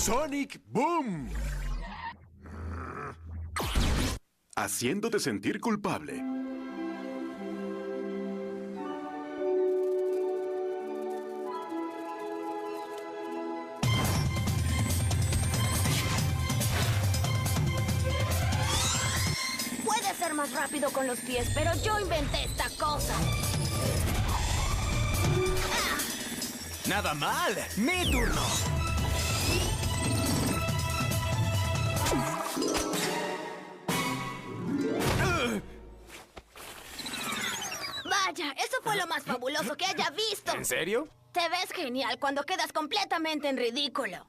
Sonic Boom. Haciéndote sentir culpable. Puede ser más rápido con los pies, pero yo inventé esta cosa. ¡Nada mal! ¡Mi turno! Vaya, eso fue lo más fabuloso que haya visto. ¿En serio? Te ves genial cuando quedas completamente en ridículo.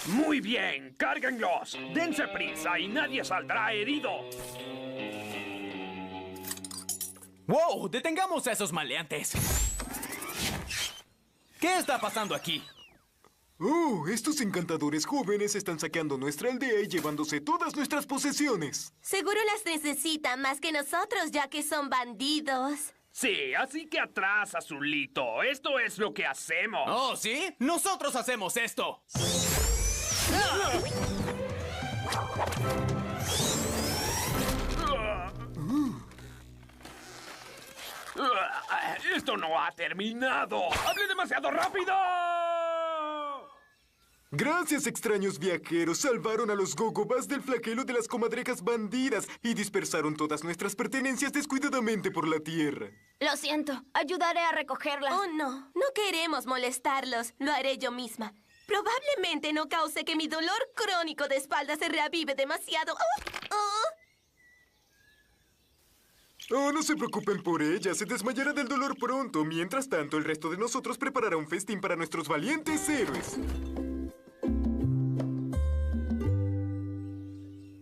Muy bien, cárguenlos. Dense prisa y nadie saldrá herido. ¡Wow! ¡Detengamos a esos maleantes! ¿Qué está pasando aquí? Estos encantadores jóvenes están saqueando nuestra aldea y llevándose todas nuestras posesiones. Seguro las necesitan más que nosotros, ya que son bandidos. Sí, así que atrás, azulito. Esto es lo que hacemos. ¿Oh, sí? ¡Nosotros hacemos esto! Esto no ha terminado. ¡Hablé demasiado rápido! Gracias, extraños viajeros. Salvaron a los gogobas del flagelo de las comadrejas bandidas y dispersaron todas nuestras pertenencias descuidadamente por la tierra. Lo siento, ayudaré a recogerlas. Oh, no. No queremos molestarlos. Lo haré yo misma. Probablemente no cause que mi dolor crónico de espalda se reavive demasiado. No se preocupen por ella. Se desmayará del dolor pronto. Mientras tanto, el resto de nosotros preparará un festín para nuestros valientes héroes.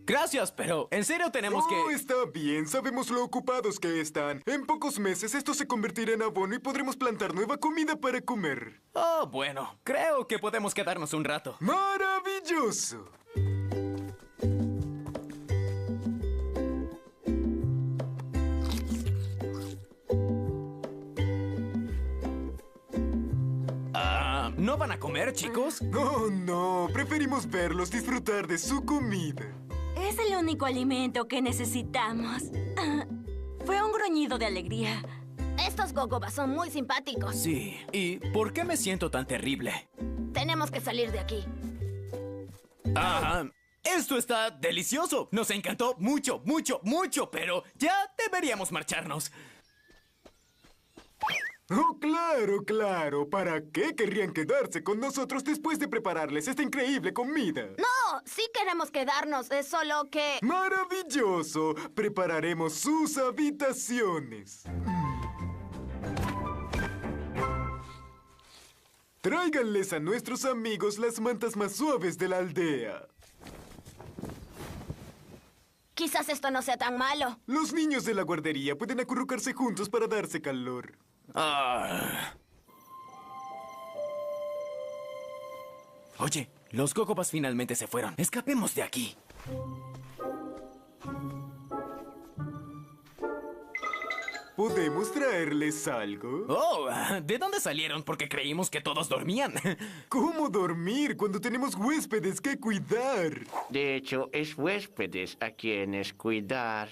Gracias, pero en serio tenemos que... Está bien. Sabemos lo ocupados que están. En pocos meses esto se convertirá en abono y podremos plantar nueva comida para comer. Oh, bueno. Creo que podemos quedarnos un rato. ¡Maravilloso! ¿No van a comer, chicos? Oh, no. Preferimos verlos disfrutar de su comida. Es el único alimento que necesitamos. Fue un gruñido de alegría. Estos gogobas son muy simpáticos. Sí. ¿Y por qué me siento tan terrible? Tenemos que salir de aquí. Esto está delicioso. Nos encantó mucho, mucho, mucho, pero ya deberíamos marcharnos. Oh, claro, claro. ¿Para qué querrían quedarse con nosotros después de prepararles esta increíble comida? No, sí queremos quedarnos, es solo que... ¡Maravilloso! Prepararemos sus habitaciones. Tráiganles a nuestros amigos las mantas más suaves de la aldea. Quizás esto no sea tan malo. Los niños de la guardería pueden acurrucarse juntos para darse calor. Oye, los gogobas finalmente se fueron. Escapemos de aquí. ¿Podemos traerles algo? Oh, ¿de dónde salieron? Porque creímos que todos dormían. ¿Cómo dormir cuando tenemos huéspedes que cuidar? De hecho, es huéspedes a quienes cuidar.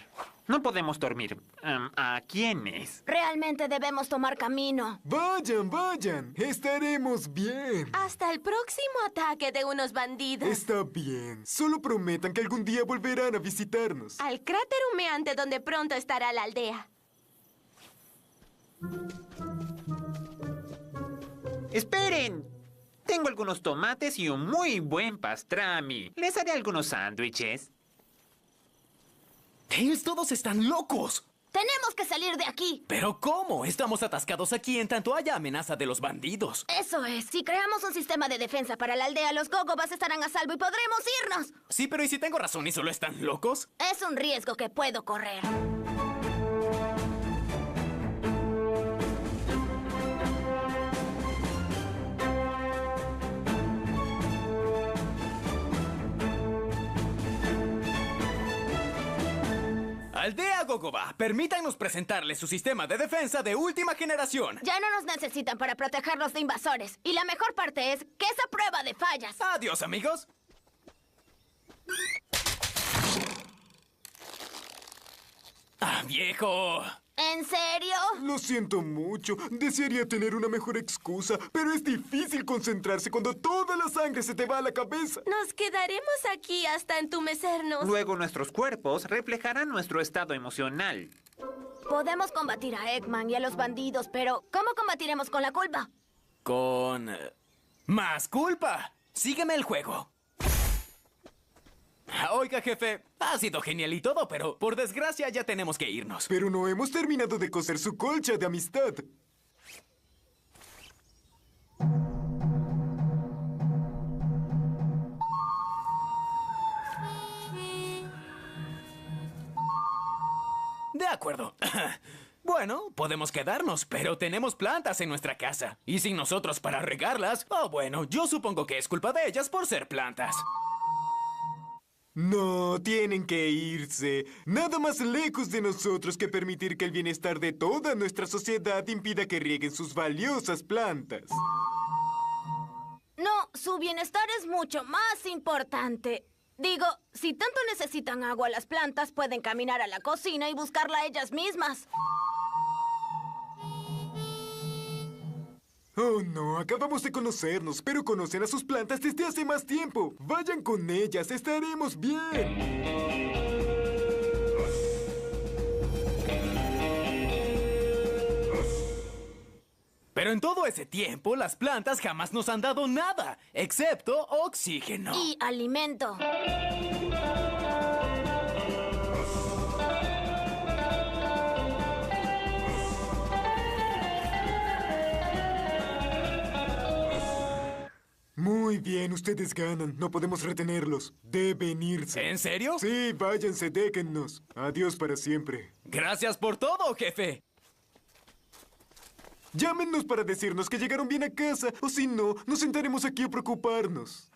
No podemos dormir. ¿A quiénes? Realmente debemos tomar camino. Vayan, vayan. Estaremos bien. Hasta el próximo ataque de unos bandidos. Está bien. Solo prometan que algún día volverán a visitarnos. Al cráter humeante donde pronto estará la aldea. ¡Esperen! Tengo algunos tomates y un muy buen pastrami. Les haré algunos sándwiches. Tails, todos están locos. Tenemos que salir de aquí. ¿Pero cómo? Estamos atascados aquí en tanto haya amenaza de los bandidos. Eso es. Si creamos un sistema de defensa para la aldea, los gogobas estarán a salvo y podremos irnos. Sí, pero ¿y si tengo razón y solo están locos? Es un riesgo que puedo correr. ¡Aldea Gogoba, permítanos presentarles su sistema de defensa de última generación. Ya no nos necesitan para protegernos de invasores. Y la mejor parte es que es a prueba de fallas. Adiós, amigos. ¡Ah, viejo! ¿En serio? Lo siento mucho. Desearía tener una mejor excusa, pero es difícil concentrarse cuando toda la sangre se te va a la cabeza. Nos quedaremos aquí hasta entumecernos. Luego nuestros cuerpos reflejarán nuestro estado emocional. Podemos combatir a Eggman y a los bandidos, pero ¿cómo combatiremos con la culpa? Con... más culpa. Sígueme el juego. Oiga, jefe, ha sido genial y todo, pero por desgracia ya tenemos que irnos. Pero no hemos terminado de coser su colcha de amistad. De acuerdo. Bueno, podemos quedarnos, pero tenemos plantas en nuestra casa. Y sin nosotros para regarlas, bueno, yo supongo que es culpa de ellas por ser plantas. No, tienen que irse. Nada más lejos de nosotros que permitir que el bienestar de toda nuestra sociedad impida que rieguen sus valiosas plantas. No, su bienestar es mucho más importante. Digo, si tanto necesitan agua las plantas, pueden caminar a la cocina y buscarla ellas mismas. Oh, no, acabamos de conocernos, pero conocen a sus plantas desde hace más tiempo. Vayan con ellas, estaremos bien. Pero en todo ese tiempo, las plantas jamás nos han dado nada, excepto oxígeno. Y alimento. Muy bien, ustedes ganan. No podemos retenerlos. Deben irse. ¿En serio? Sí, váyanse, déjennos. Adiós para siempre. Gracias por todo, jefe. Llámenos para decirnos que llegaron bien a casa, o si no, nos sentaremos aquí a preocuparnos.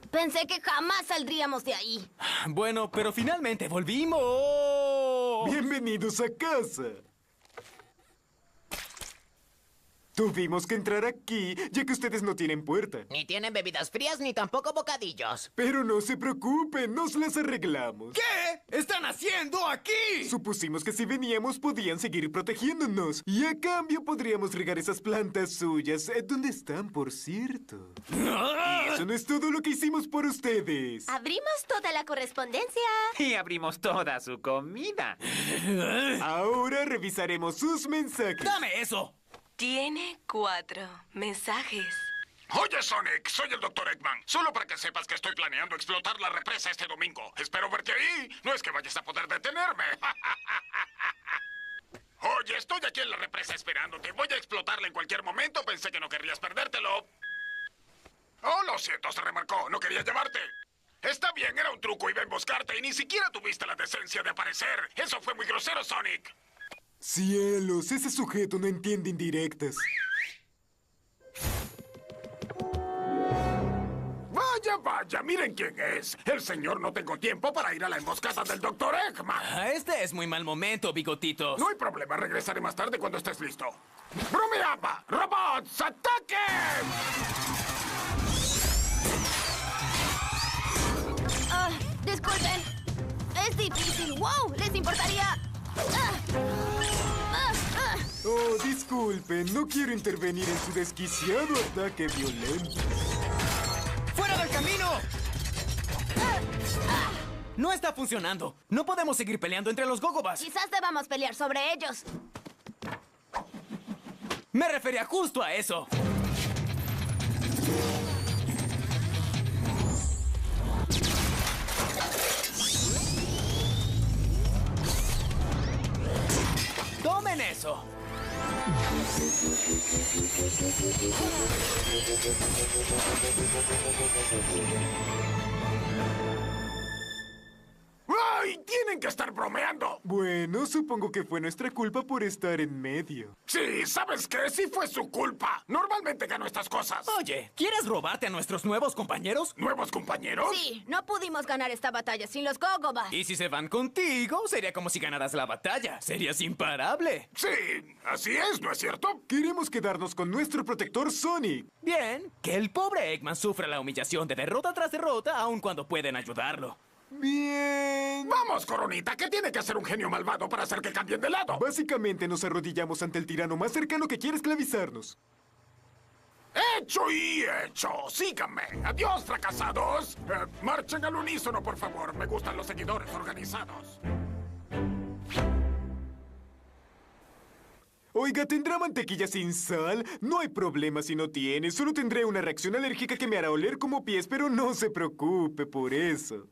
Pensé que jamás saldríamos de ahí. Bueno, pero finalmente volvimos. Bienvenidos a casa. Tuvimos que entrar aquí, ya que ustedes no tienen puerta. Ni tienen bebidas frías ni tampoco bocadillos. Pero no se preocupen, nos las arreglamos. ¿Qué están haciendo aquí? Supusimos que si veníamos podían seguir protegiéndonos. Y a cambio podríamos regar esas plantas suyas. ¿Dónde están, por cierto? Y eso no es todo lo que hicimos por ustedes. Abrimos toda la correspondencia. Y abrimos toda su comida. Ahora revisaremos sus mensajes. ¡Dame eso! Tiene 4 mensajes. Oye, Sonic, soy el Dr. Eggman. Solo para que sepas que estoy planeando explotar la represa este domingo. Espero verte ahí. No es que vayas a poder detenerme. Oye, estoy aquí en la represa esperándote. Voy a explotarla en cualquier momento. Pensé que no querrías perdértelo. Oh, lo siento, se remarcó. No quería llevarte. Está bien, era un truco. Iba a emboscarte y ni siquiera tuviste la decencia de aparecer. Eso fue muy grosero, Sonic. Cielos, ese sujeto no entiende indirectas. Vaya, vaya, miren quién es. El señor no tengo tiempo para ir a la emboscada del Dr. Eggman. Este es muy mal momento, bigotitos. No hay problema, regresaré más tarde cuando estés listo. ¡Bromeaba! ¡Robots, ataquen! Disculpen. Es difícil. ¡Wow! ¿Les importaría? Oh, disculpen, no quiero intervenir en su desquiciado ataque violento. ¡Fuera del camino! No está funcionando. No podemos seguir peleando entre los Gogobas. Quizás debamos pelear sobre ellos. Me refería justo a eso. ¡Tomen eso! ¡Ay! ¡Tienen que estar bromeando! Bueno. Bueno, supongo que fue nuestra culpa por estar en medio. Sí, ¿sabes qué? Sí fue su culpa. Normalmente gano estas cosas. Oye, ¿quieres robarte a nuestros nuevos compañeros? ¿Nuevos compañeros? Sí, no pudimos ganar esta batalla sin los Gogobas. Y si se van contigo, sería como si ganaras la batalla. Serías imparable. Sí, así es, ¿no es cierto? Queremos quedarnos con nuestro protector Sonic. Bien, que el pobre Eggman sufra la humillación de derrota tras derrota, aun cuando pueden ayudarlo. Bien. Vamos, Coronita, ¿qué tiene que hacer un genio malvado para hacer que cambien de lado? Básicamente nos arrodillamos ante el tirano más cercano que quiere esclavizarnos. ¡Hecho y hecho! ¡Síganme! ¡Adiós, fracasados! Marchen al unísono, por favor. Me gustan los seguidores organizados. Oiga, ¿tendrá mantequilla sin sal? No hay problema si no tiene. Solo tendré una reacción alérgica que me hará oler como pies, pero no se preocupe por eso.